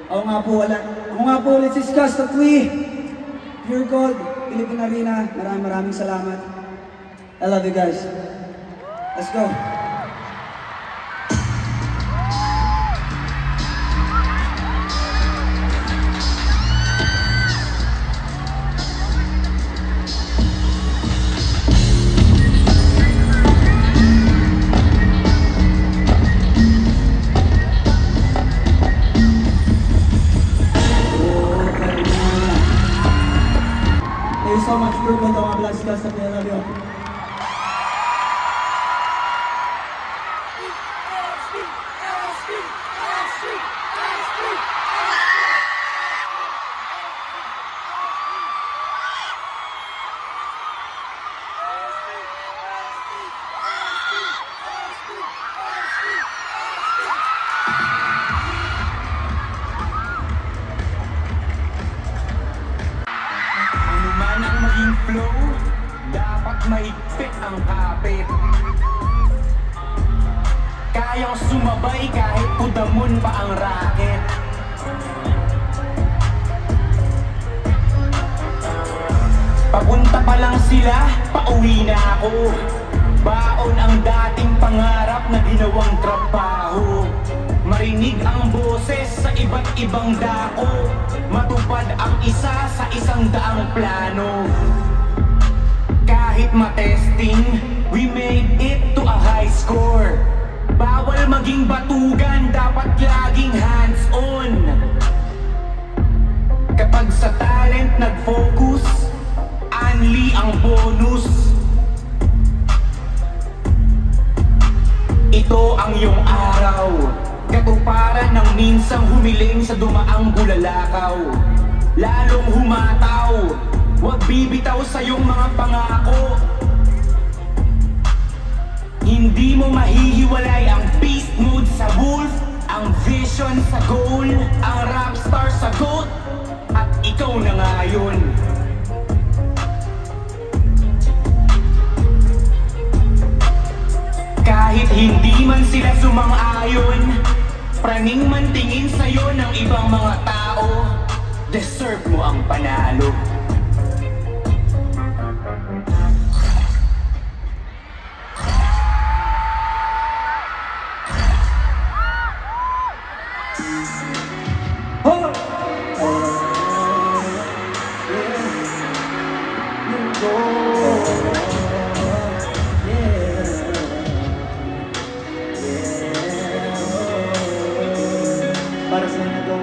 Ako nga po ulit si Skasta Queen. Pure Gold, Philippine Arena. Maraming salamat. I love you guys. Let's go. Thank you so much, Pure Gold. Mga blast Skasta Queen. I love you. flow, dapat mahigpit ang kapit. Kayang sumabay kahit pudamon pa ang racket. Papunta pa lang sila, pauwi na ako. Baon ang dating pangarap na ginawang trabaho. Marinig ang boses sa iba't ibang dako. Matupad ang isa sa 100 plano. Kahit matesting, we made it to a high score. Bawal maging batugan, dapat laging hands-on. Kapag sa talent nag-focus, only ang bonus. Ito ang iyong araw, katuparan ng minsang humiling sa dumaang bulalakaw. Lalong humataw, huwag bibitaw sa iyong mga pangako. Hindi mo mahihiwalay ang beast mode sa wolf, ang vision sa goal, ang rap star sa goat, at ikaw na nga yun. Kahit hindi man sila sumang-ayon, praning man tingin sa'yo ng ibang mga tao, deserve mo ang panalo. Para sa inyo to.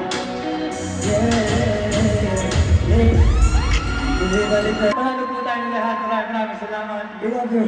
Mahalo po tayo lahat. Maraming salamat. We love you.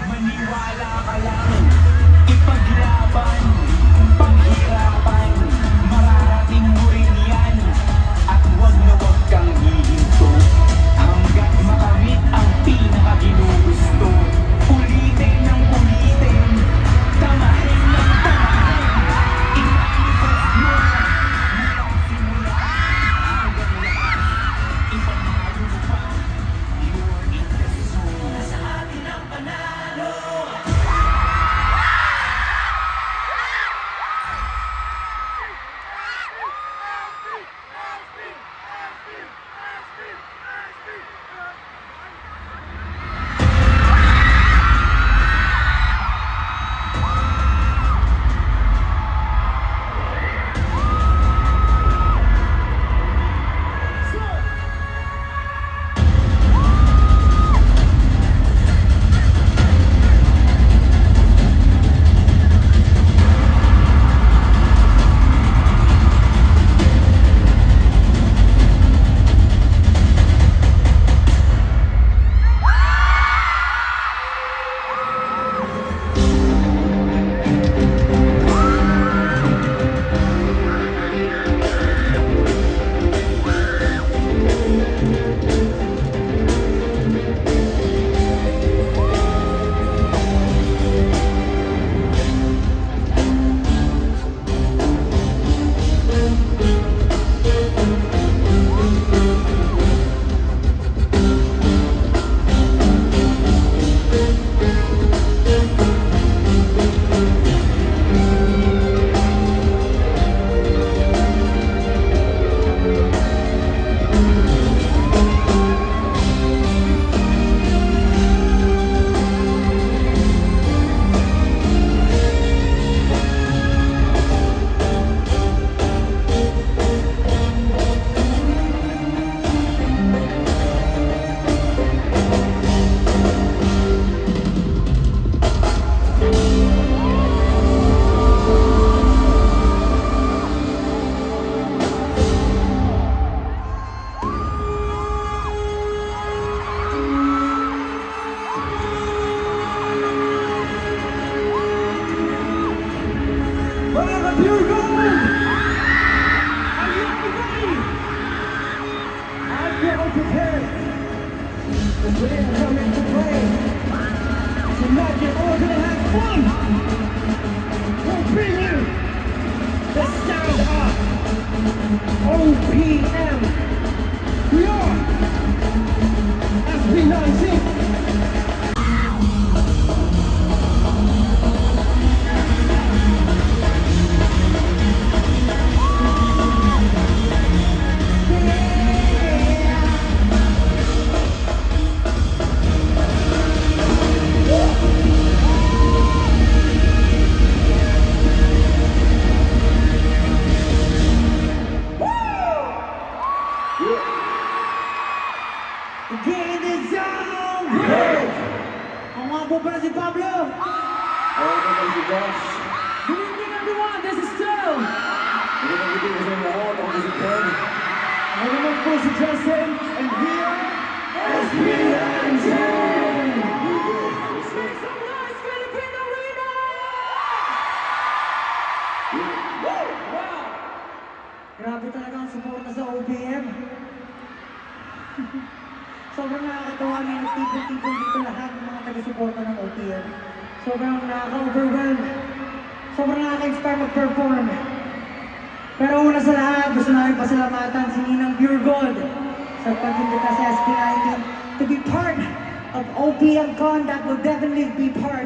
Maniwala ka lang, ipaglaban, paghirapan, mararating mo rin yan. At wag na wag kang hihinto, hanggat makamit ang pinakaginugusto. Ulitin ng ulitin, tamahin ng tamahin, i-manifest mo. Mulang simula hanggang lahat, ipamahalo mo pa, you're in the zone. Nasa atin ang panalo. OPM. We are SB19. Get in the zone! Ako nga po pala si Pablo! Ako po si Josh. po si Justin, and here is SB19! Grabe talaga ang suporta sa OPM. Sobrang nakakatawa, may nagtipon-tipon dito lahat ng mga taga-suporta ng OPM. Sobrang nakaka-overwhelm. Sobrang nakaka-inspire mag-perform. Pero una sa lahat, gusto namin pasalamatan si Ninang Pure Gold sa pag-imbita sa SB19 to be part of OPM Con that will definitely be part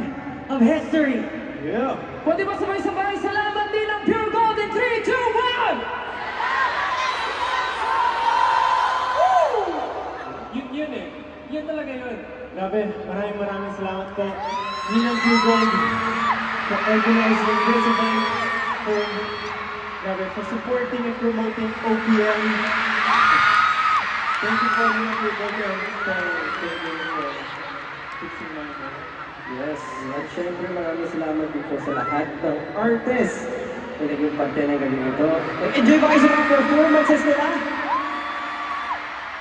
of history. Yeah! Pwede ba sabay-sabay? Salamat Ninang Pure Gold in 3, 2, 1! Yun eh. Yun talaga yun. Grabe, maraming salamat po. Ninang Pure Gold for organizing this event. For supporting and promoting OPM. Thank you for Ninang Pure Gold for fixing my head. Yes, at syempre maraming salamat dito sa lahat ng artists na naging parte ng galing ito. Enjoy ba kayo sa mga performances nila?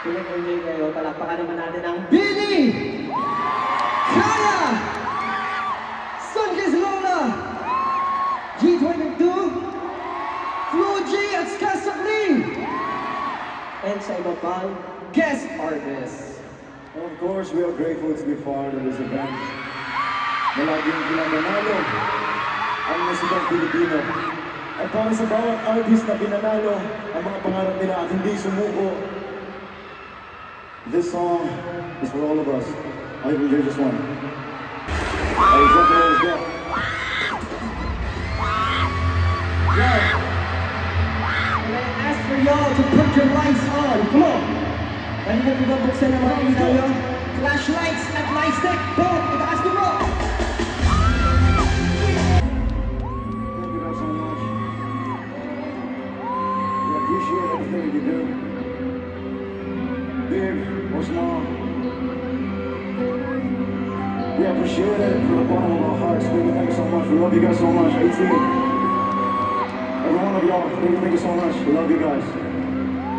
Kung nag-enjoy kayo, palakpakan naman natin ang Billy! Kaya! Sunkis Lola! G22! Flo G at Skasakli! And sa iba pang guest artists. Of course, we are grateful to be part of this event. Malaging pinanalo ang musikang Pilipino. At para sa bawat artist na pinanalo ang mga pangarap nila at hindi sumuko, this song is for all of us. I hope you enjoy this one. Hey, jump in, let's go. Yeah. And I ask for y'all to put your lights on. Come on. Pwede na po ba buksan ang mga ilaw nyo? Flashlights at light stick. Boom! Itaas nyo mo! Everything you do, big or small, we appreciate it from the bottom of our hearts. Thank you so much. We love you guys so much. 18, every one of y'all, thank you so much. We love you guys.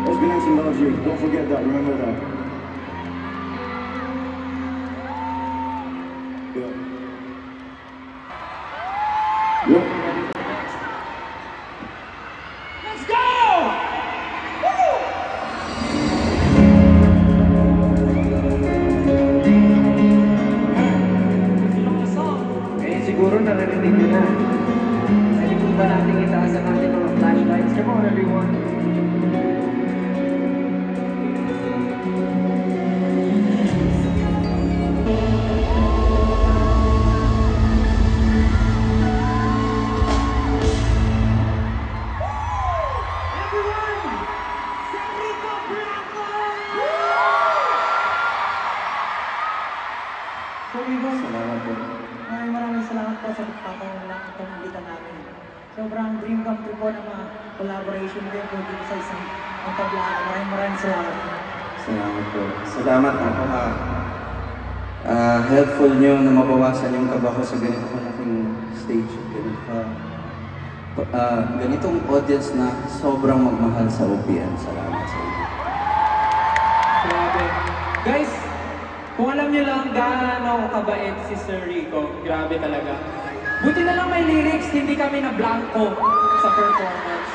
SB19 loves you. Don't forget that. Remember that. Yep. Let's go! Siguro naririnig nyo na. Pwede po ba natin itaas ang ating mga flashlights? Come on everyone! Salamat po. Maraming salamat po sa pagpapawalan itong imbita namin. Sobrang dream come true po ng mga collaboration din po dito sa isang tablaan. Maraming salamat. Salamat po. Salamat helpful nyo na mabawasan yung kaba ko sa ganito kalaking stage. Ganitong audience na sobrang magmahal sa OPM. Salamat sa inyo. Grabe. Guys, kung alam niyo lang gaano kabait si Sir Rico, grabe talaga. Buti na lang may lyrics, hindi kami na blanco sa performance.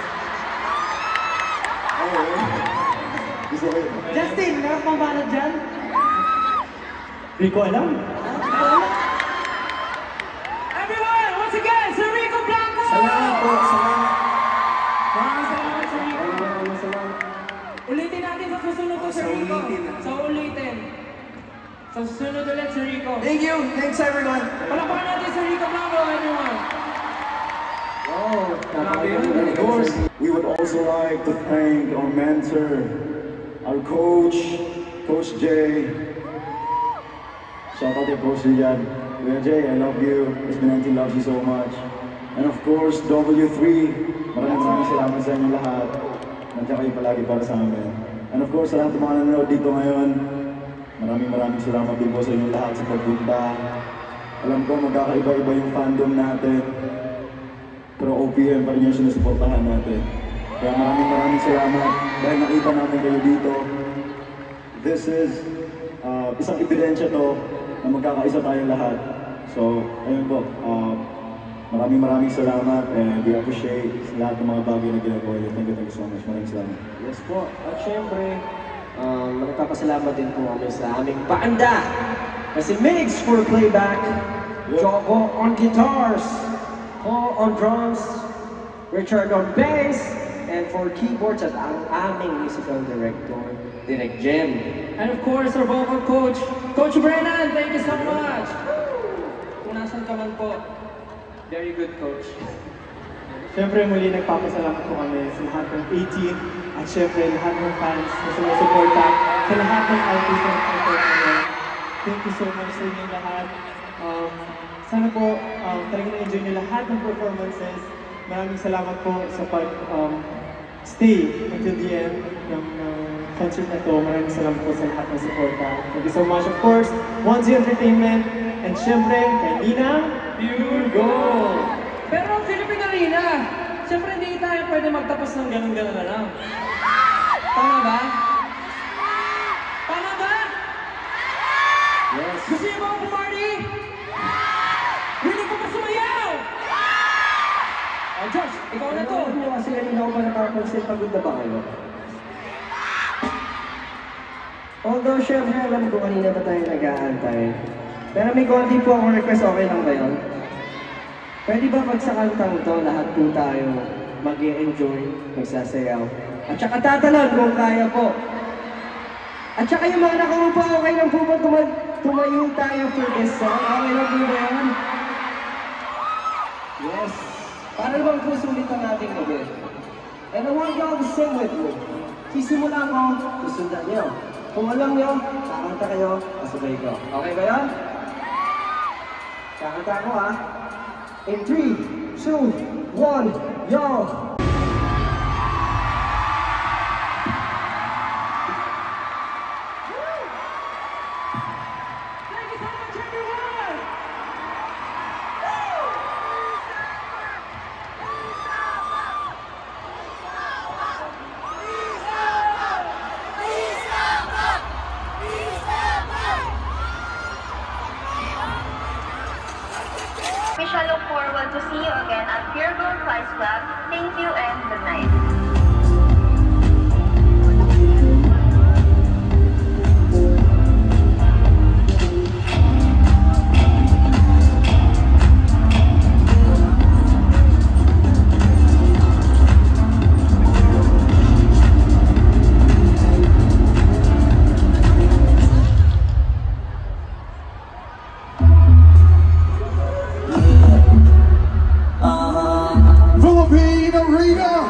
Justin, meron pang banat dyan? Rico, alam? Everyone, once again, Sir Rico Blanco! Salamat po, salamat. Maraming salamat, Sir Rico. Maraming salamat. Ulitin natin sa susunod to, Sir Rico. Sa ulitin. Sa susunod ulit, Sir Rico. Thank you. Thanks, everyone. Palakpakan natin Sir Rico Blanco, everyone. Of course, we would also like to thank our mentor, our coach, Coach Jay. Shout out to Coach Rian. Kuya Jay, I love you. SB19 loves you so much. And of course, W3. Maraming salamat sa inyo lahat. Nandiyan kayo palagi para sa amin. And of course, sa lahat ng mga nanonood dito ngayon, maraming salamat din po sa inyo lahat sa pagpunta. Alam ko magkakaiba-iba yung fandom natin. Pero OPM pa rin yung sinusuportahan natin. Kaya maraming salamat dahil nakita namin kayo dito. This is isang ebidensya to na magkakaisa tayong lahat. So, ayun po, maraming salamat and we appreciate lahat ng mga bagay na ginagawa niyo. Thank you so much. Maraming salamat. Yes po. At syempre, nagpapasalamat din po kami sa aming banda. Kasi Migs for playback, Joko on guitars, Paul on drums, Richard on bass, and for keyboards at ang aming musical director, Direk Jem. And of course, our vocal coach, Coach Brennan, thank you so much! Kung nasan ka man po, very good coach. Siyempre muli nagpapasalamat po kami sa lahat ng 18 at siyempre lahat ng fans na sumusuporta sa lahat ng artists na support nila. Thank you so much sa inyo lahat. Sana po talagang na-enjoy nyo lahat ng performances. Maraming salamat po sa pag-stay until the end ng concert na to. Maraming salamat po sa lahat ng suporta. Thank you so much. Of course, 1Z Entertainment and siyempre kay Nina Pure Gold! Pero Philippine Arena, siyempre hindi tayo pwede magtapos ng ganun-ganun na lang. Tama ba? Tama ba? Yes. Gusto niyo ba party? Hindi ko pa sumayaw! Oh, Josh, ikaw na to! Ano mo kasi kanina ko pa nakapansin, pagod na ba kayo? Although, syempre, alam ko kanina pa tayo nag-aantay. Pero may konti po akong request, okay lang ba yun? Pwede ba pag sa kantang to, lahat po tayo mag-i-enjoy, magsasayaw? At saka tatalon kung kaya po. At saka yung mga nakaupo, okay lang po ba tumayo tayo for this song? Okay lang po ba yan? Yes. Para bang po sulit ang ating gabi. And I want y'all to sing with me. Sisimula ko, susundan niyo. Kung alam niyo, kakanta kayo, kasabay ko. Okay ba yan? Kakanta ko ha. In 3, 2, 1, y'all! We shall look forward to see you again at Pure Gold Prize Club. Thank you and good night. Philippine Arena,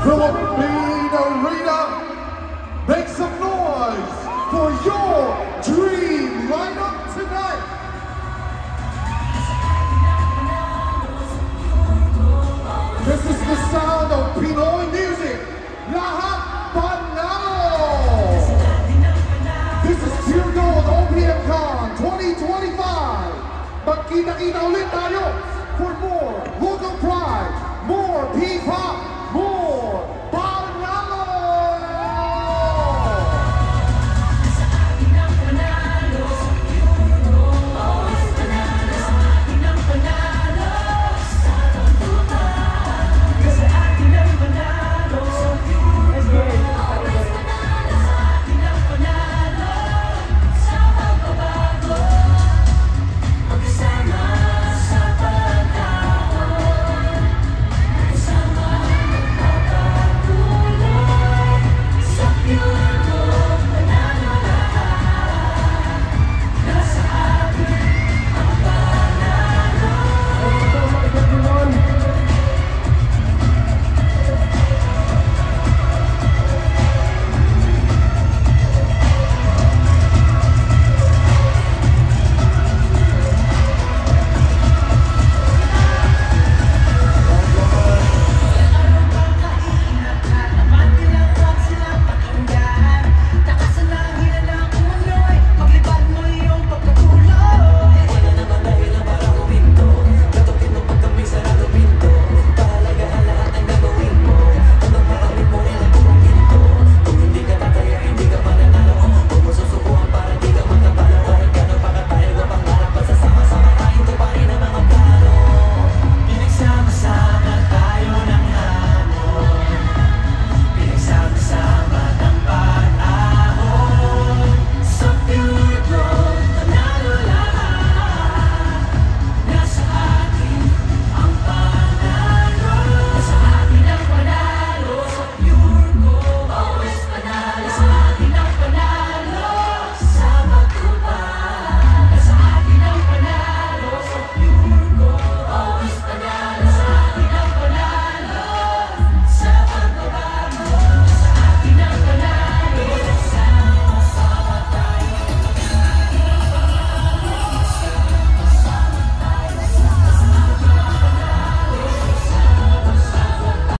Philippine Arena. Make some noise for your dream lineup tonight. This is the sound of Pinoy music. Lahat Panalo. This is Pure Gold OPM Con 2025. Magkita-kita ulit tayo